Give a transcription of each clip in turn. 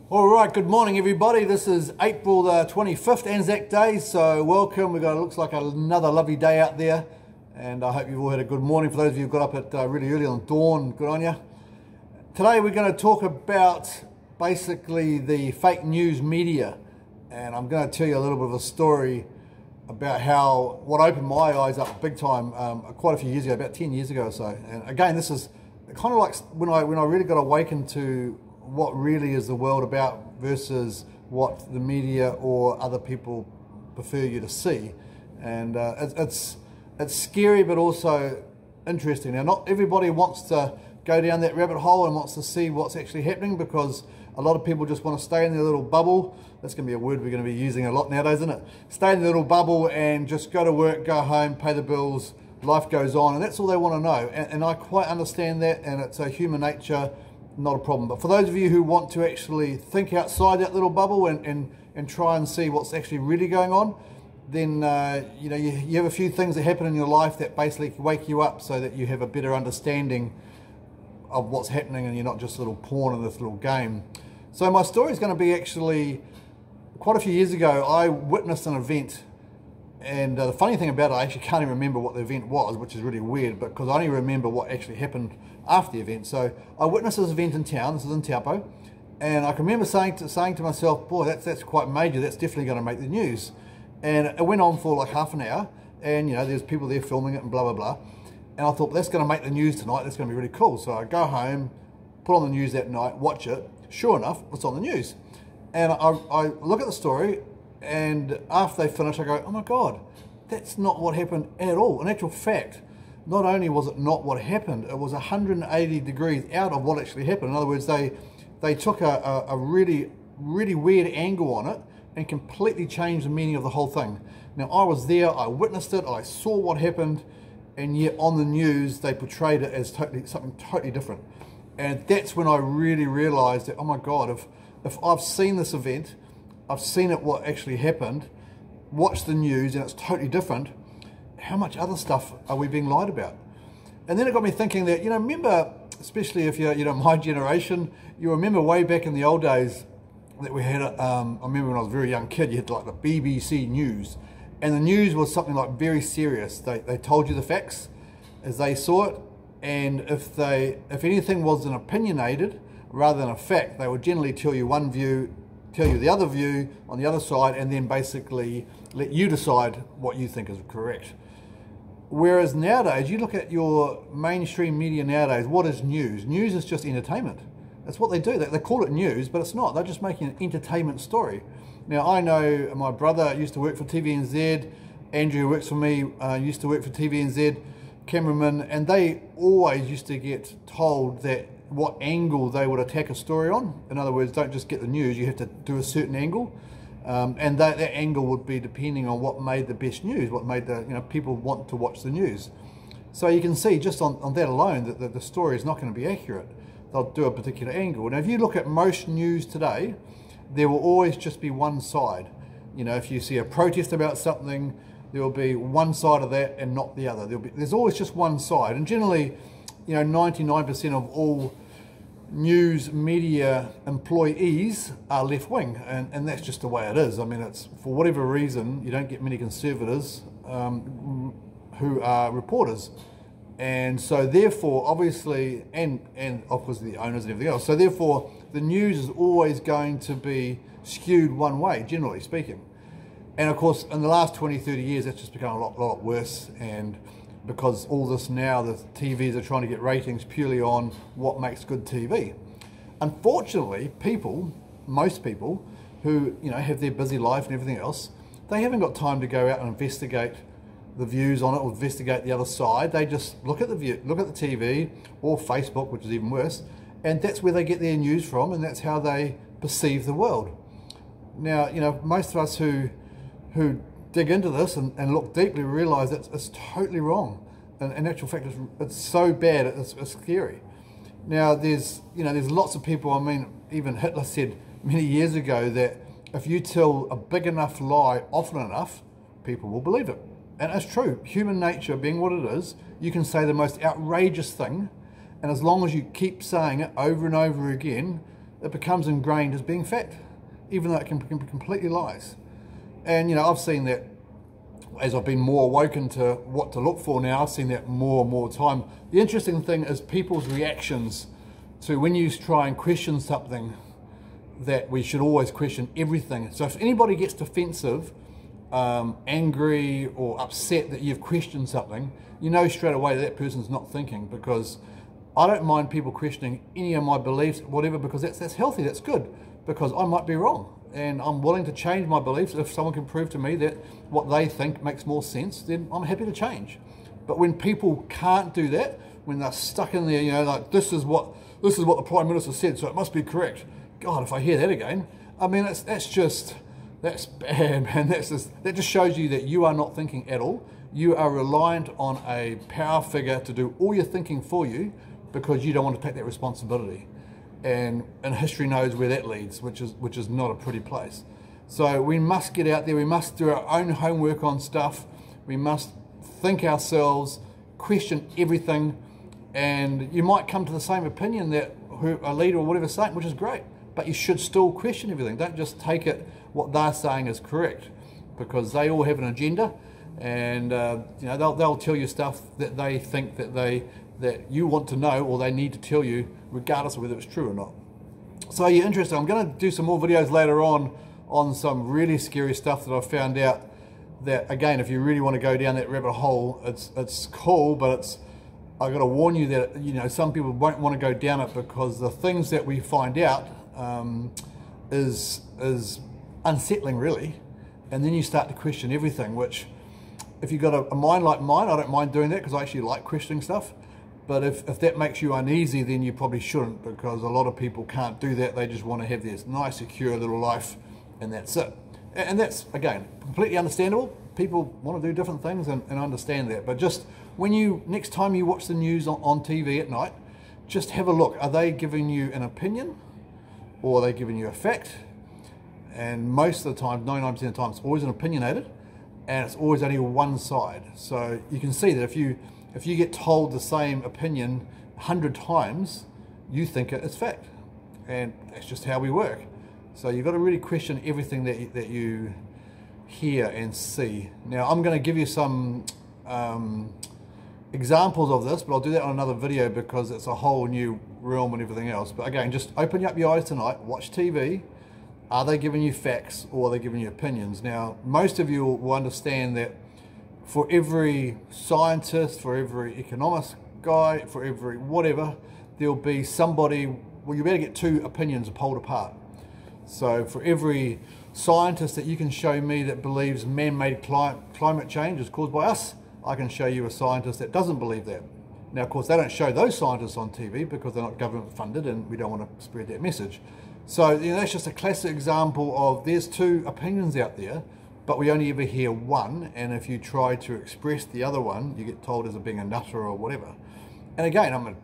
All right, good morning everybody. This is April the 25th, Anzac Day, so welcome. We've got, looks like another lovely day out there, and I hope you've all had a good morning. For those of you who got up at really early on dawn, good on you. Today we're going to talk about basically the fake news media, and I'm going to tell you a little bit of a story about how, what opened my eyes up big time quite a few years ago, about 10 years ago or so. And again, this is kind of like when I really got awakened to what really is the world about versus what the media or other people prefer you to see. And it's scary but also interesting. Now, not everybody wants to go down that rabbit hole and wants to see what's actually happening, because a lot of people just want to stay in their little bubble. That's going to be a word we're going to be using a lot nowadays, isn't it? Stay in their little bubble and just go to work, go home, pay the bills, life goes on, and that's all they want to know. And I quite understand that, and it's a human nature, not a problem. But for those of you who want to actually think outside that little bubble and try and see what's actually really going on, then you know, you have a few things that happen in your life that basically wake you up so that you have a better understanding of what's happening and you're not just a little pawn in this little game. So my story is going to be actually quite a few years ago. I witnessed an event, and the funny thing about it, I actually can't even remember what the event was, which is really weird, because I only remember what actually happened after the event. So I witnessed this event in town. This is in Taupo, and I can remember saying to myself, boy, that's quite major, that's definitely going to make the news. And it went on for like half an hour, and you know, there's people there filming it and blah blah blah, and I thought, that's going to make the news tonight, that's going to be really cool. So I go home, put on the news that night, watch it. Sure enough, it's on the news, and I look at the story, and after they finish I go, oh my god, that's not what happened at all. In actual fact, not only was it not what happened, it was 180 degrees out of what actually happened. In other words, they took a really weird angle on it and completely changed the meaning of the whole thing. Now, I was there, I witnessed it, I saw what happened, and yet on the news they portrayed it as something totally different. And that's when I really realized that, oh my god, if I've seen this event, I've seen it, what actually happened, watched the news, and it's totally different, how much other stuff are we being lied about? And then it got me thinking that, you know, remember, especially if you're, you know, my generation, you remember way back in the old days that we had, I remember when I was a very young kid, you had like the BBC News, and the news was something like very serious. They told you the facts as they saw it, and if anything wasn't opinionated rather than a fact, they would generally tell you one view, tell you the other view on the other side, and then basically let you decide what you think is correct. Whereas nowadays, you look at your mainstream media nowadays, what is news? News is just entertainment. That's what they do. They call it news, but it's not. They're just making an entertainment story. Now, I know my brother used to work for TVNZ, Andrew, who works for me, used to work for TVNZ, cameraman, and they always used to get told that what angle they would attack a story on. In other words, don't just get the news, you have to do a certain angle. And that angle would be depending on what made the best news, what made the, you know, people want to watch the news. So you can see just on that alone that the story is not going to be accurate. They'll do a particular angle. Now, if you look at most news today, there will always just be one side. You know, if you see a protest about something, there will be one side of that and not the other. There's always just one side, and generally, you know, 99% of all news media employees are left-wing, and that's just the way it is. I mean, it's, for whatever reason, you don't get many conservatives who are reporters, and so therefore, obviously, and of course the owners and everything else, so therefore the news is always going to be skewed one way, generally speaking. And of course, in the last 20-30 years, that's just become a lot worse, and because all this now, the TVs are trying to get ratings purely on what makes good TV. Unfortunately, most people who, you know, have their busy life and everything else, they haven't got time to go out and investigate the views on it or investigate the other side. They just look at the TV or Facebook, which is even worse, and that's where they get their news from, and that's how they perceive the world. Now, you know, most of us who dig into this and look deeply realize that it's totally wrong. And in actual fact, it's so bad, it's scary. Now, there's lots of people, I mean, even Hitler said many years ago that if you tell a big enough lie often enough, people will believe it. And it's true. Human nature being what it is, you can say the most outrageous thing, and as long as you keep saying it over and over again, it becomes ingrained as being fact, even though it can be completely lies. And I've seen that as I've been more awoken to what to look for now. I've seen that more and more time. The interesting thing is people's reactions to when you try and question something, that we should always question everything. So if anybody gets defensive, angry or upset that you've questioned something, straight away that person's not thinking, because I don't mind people questioning any of my beliefs, whatever, because that's healthy, that's good, because I might be wrong. And I'm willing to change my beliefs. If someone can prove to me that what they think makes more sense, then I'm happy to change. But when people can't do that, when they're stuck in there, like this is what the Prime Minister said, so it must be correct. God, if I hear that again, I mean, that's bad, man. That just shows you that you are not thinking at all. You are reliant on a power figure to do all your thinking for you, because you don't want to take that responsibility. And history knows where that leads, which is not a pretty place. So we must get out there. We must do our own homework on stuff. We must think ourselves, question everything, and you might come to the same opinion that a leader or whatever is saying, which is great. But you should still question everything. Don't just take it what they're saying is correct, because they all have an agenda, and they'll tell you stuff that they think that you want to know, or they need to tell you, regardless of whether it's true or not. So you're interested. I'm going to do some more videos later on some really scary stuff that I've found out. That again, if you really want to go down that rabbit hole, it's cool, but I've got to warn you that some people won't want to go down it, because the things that we find out is unsettling, really. And then you start to question everything, which if you've got a mind like mine, I don't mind doing that, because I actually like questioning stuff. But if that makes you uneasy, then you probably shouldn't, because a lot of people can't do that. They just want to have this nice, secure little life, and that's it. And that's, again, completely understandable. People want to do different things, and understand that. But just next time you watch the news on TV at night, just have a look. Are they giving you an opinion, or are they giving you a fact? And most of the time, 99% of the time, it's always an opinionated, and it's always only one side. So you can see that if you get told the same opinion 100 times, you think it's fact. And that's just how we work. So you've got to really question everything that you hear and see. Now, I'm going to give you some examples of this, but I'll do that on another video, because it's a whole new realm and everything else. But again, just open up your eyes tonight, watch TV. Are they giving you facts, or are they giving you opinions? Now, most of you will understand that for every scientist, for every economist guy, for every whatever, there'll be somebody, well, you better get two opinions pulled apart. So for every scientist that you can show me that believes man-made climate change is caused by us, I can show you a scientist that doesn't believe that. Now, of course, they don't show those scientists on TV, because they're not government funded, and we don't want to spread that message. So that's just a classic example of there's two opinions out there, but we only ever hear one, and if you try to express the other one, you get told as being a nutter or whatever. And again,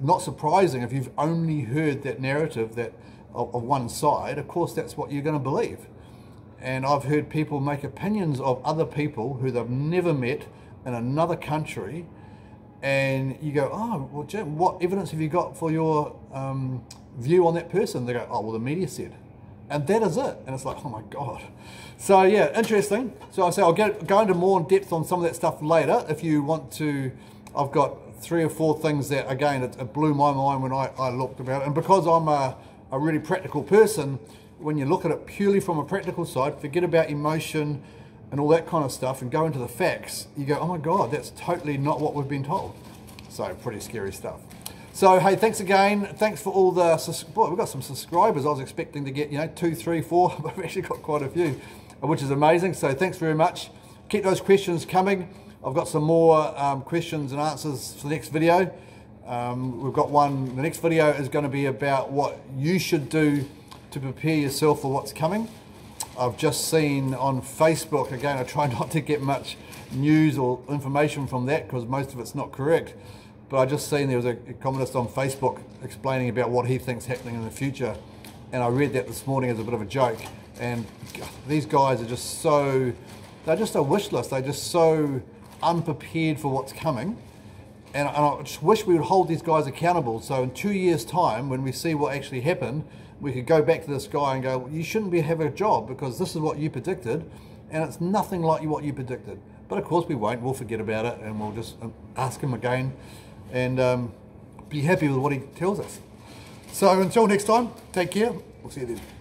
not surprising if you've only heard that narrative of one side. Of course, that's what you're going to believe. And I've heard people make opinions of other people who they've never met in another country, and you go, oh, well, Jim, what evidence have you got for your view on that person? They go, oh, well, the media said. And that is it. And it's like, oh my God. So yeah, interesting. So I say I'll go into more in depth on some of that stuff later. If you want to, I've got 3 or 4 things that, again, it blew my mind when I looked about it. And because I'm a really practical person, when you look at it purely from a practical side, forget about emotion and all that kind of stuff and go into the facts, you go, oh my God, that's totally not what we've been told. So pretty scary stuff. So hey, thanks again. Thanks for all the, boy, we've got some subscribers. I was expecting to get, 2, 3, 4, but we've actually got quite a few, which is amazing. So thanks very much. Keep those questions coming. I've got some more questions and answers for the next video. We've got one, the next video is going to be about what you should do to prepare yourself for what's coming. I've just seen on Facebook, again, I try not to get much news or information from that because most of it's not correct, but I just seen there was a communist on Facebook explaining about what he thinks happening in the future, and I read that this morning as a bit of a joke. And God, these guys are just so, they're just a wish list, they're just so unprepared for what's coming. And I just wish we would hold these guys accountable. So in 2 years' time, when we see what actually happened, we could go back to this guy and go, you shouldn't be having a job because this is what you predicted, and it's nothing like what you predicted. But of course we won't. We'll forget about it, and we'll just ask him again and be happy with what he tells us. So until next time, take care. We'll see you then.